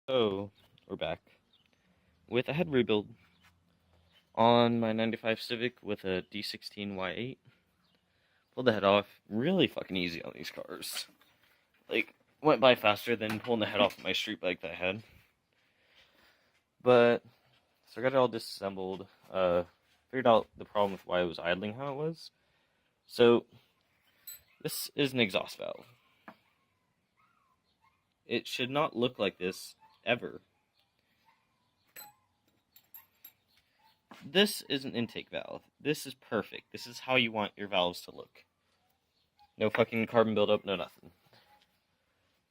So, we're back with a head rebuild on my 95 Civic with a D16 Y8. Pulled the head off really fucking easy on these cars. Like, went by faster than pulling the head off of my street bike that I had. But, so I got it all disassembled. Figured out the problem with why it was idling how it was. So, this is an exhaust valve. It should not look like this ever. This is an intake valve. This is perfect. This is how you want your valves to look. No fucking carbon buildup, no nothing.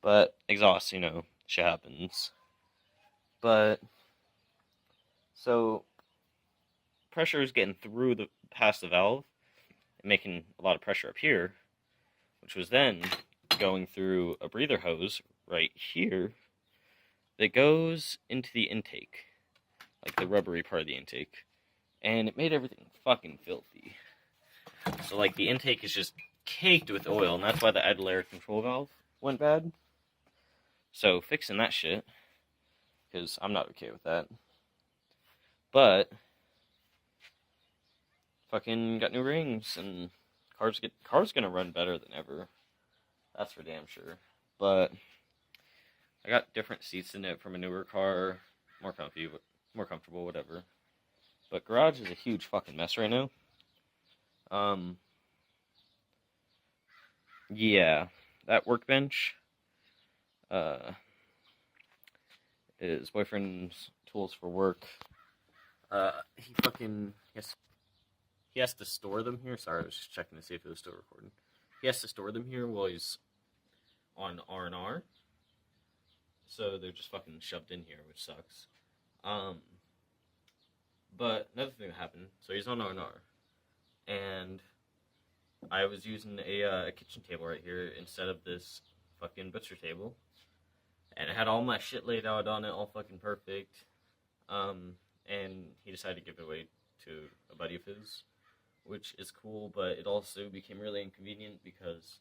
But exhaust, shit happens. But so pressure is getting through past the valve and making a lot of pressure up here, which was then going through a breather hose right here that goes into the intake, like the rubbery part of the intake, and it made everything fucking filthy. So like the intake is just caked with oil, and that's why the idle air control valve went bad. So fixing that shit, because I'm not okay with that. But fucking got new rings, and car's gonna run better than ever. That's for damn sure. But I got different seats in it from a newer car, more comfortable, whatever. But garage is a huge fucking mess right now. Yeah, that workbench is boyfriend's tools for work. He has to store them here. Sorry, I was just checking to see if it was still recording. He has to store them here while he's on R&R. So they're just fucking shoved in here, which sucks. But another thing that happened, so he's on R&R. And I was using a kitchen table right here instead of this fucking butcher table. And it had all my shit laid out on it, all fucking perfect. And he decided to give it away to a buddy of his, which is cool, but it also became really inconvenient because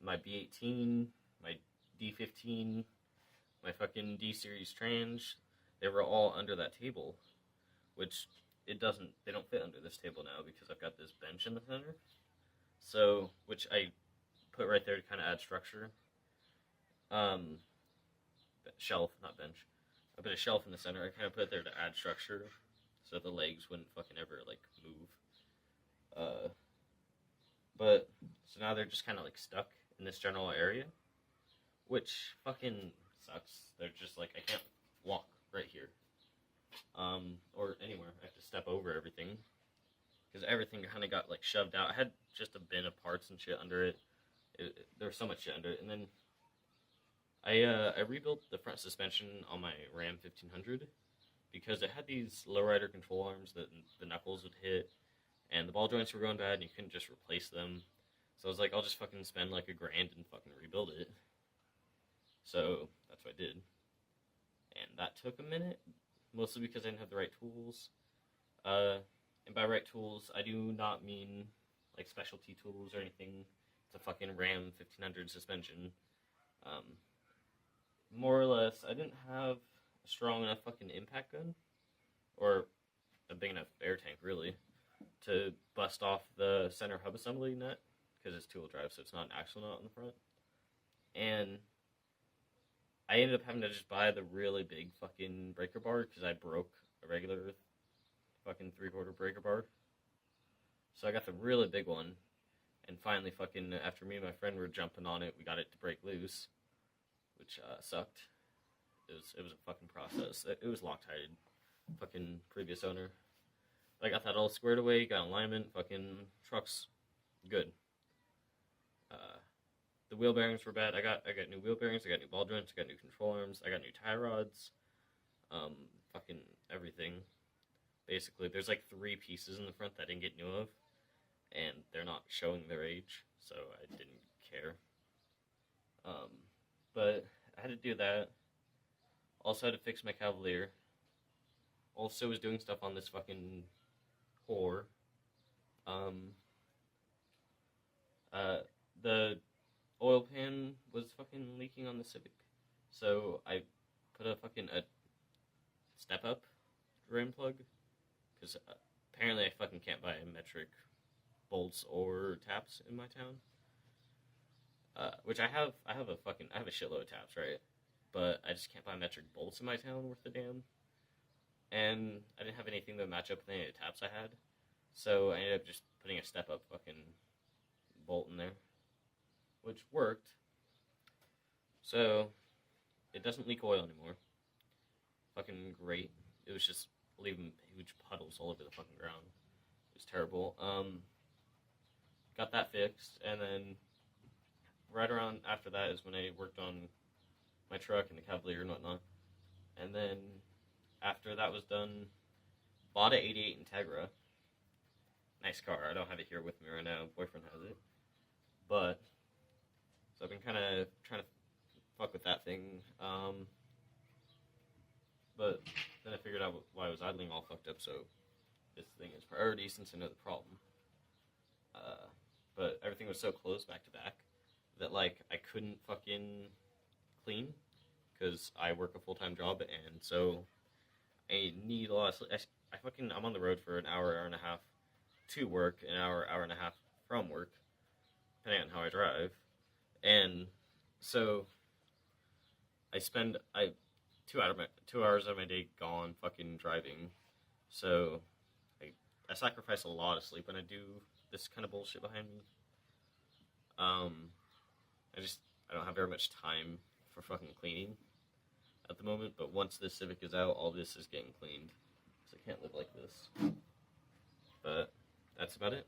my B18, my D15, my fucking D-Series trans, they were all under that table, which they don't fit under this table now because I've got this bench in the center. So, which I put right there to kind of add structure. Shelf, not bench. I put a shelf in the center. I kind of put it there to add structure so the legs wouldn't fucking ever, like, move. But, so now they're just kind of, like, stuck in this general area, which fucking sucks. They're just, like, I can't walk right here. Or anywhere. I have to step over everything. Because everything kind of got, like, shoved out. I had just a bin of parts and shit under it. There was so much shit under it. And then I rebuilt the front suspension on my Ram 1500 because it had these lowrider control arms that the knuckles would hit, and the ball joints were going bad, and you couldn't just replace them. So I was like, I'll just fucking spend like $1,000 and fucking rebuild it. So that's what I did, and that took a minute, mostly because I didn't have the right tools. And by right tools, I do not mean like specialty tools or anything. It's a fucking Ram 1500 suspension. More or less, I didn't have a strong enough fucking impact gun, or a big enough air tank, really, to bust off the center hub assembly nut, because it's two-wheel drive, so it's not an axle nut on the front. And I ended up having to just buy the really big fucking breaker bar, because I broke a regular fucking 3/4 breaker bar. So I got the really big one, and finally fucking, after me and my friend were jumping on it, we got it to break loose, which sucked. It was a fucking process. It was Loctite, fucking previous owner. But I got that all squared away, got alignment, fucking truck's good. The wheel bearings were bad. I got new wheel bearings, I got new ball joints, I got new control arms, I got new tie rods, fucking everything. Basically, there's like 3 pieces in the front that I didn't get new of, and they're not showing their age, so I didn't care. But I had to do that. Also had to fix my Cavalier. Also was doing stuff on this fucking whore. The oil pan was fucking leaking on the Civic. So I put a fucking drain plug, because apparently I fucking can't buy metric bolts or taps in my town. Which I have a shitload of taps, right? But I just can't buy metric bolts in my town worth a damn. And I didn't have anything that match up with any of the taps I had. So I ended up just putting a step up fucking bolt in there, which worked. So it doesn't leak oil anymore. Fucking great. It was just leaving huge puddles all over the fucking ground. It was terrible. Got that fixed, and then right around after that is when I worked on my truck and the Cavalier and whatnot. And then after that was done, bought an 88 Integra. Nice car. I don't have it here with me right now. Boyfriend has it. But, so I've been kind of trying to fuck with that thing. But then I figured out why I was idling all fucked up, so this thing is priority since I know the problem. But everything was so close back to back that, like, I couldn't fucking clean because I work a full-time job, and so I need a lot of sleep. I'm on the road for an hour, hour and a half to work, an hour, hour and a half from work, depending on how I drive. And so I spend 2 hours of my day gone fucking driving. So I sacrifice a lot of sleep when I do this kind of bullshit behind me. I don't have very much time for fucking cleaning at the moment, but once this Civic is out, all this is getting cleaned. So I can't live like this. But that's about it.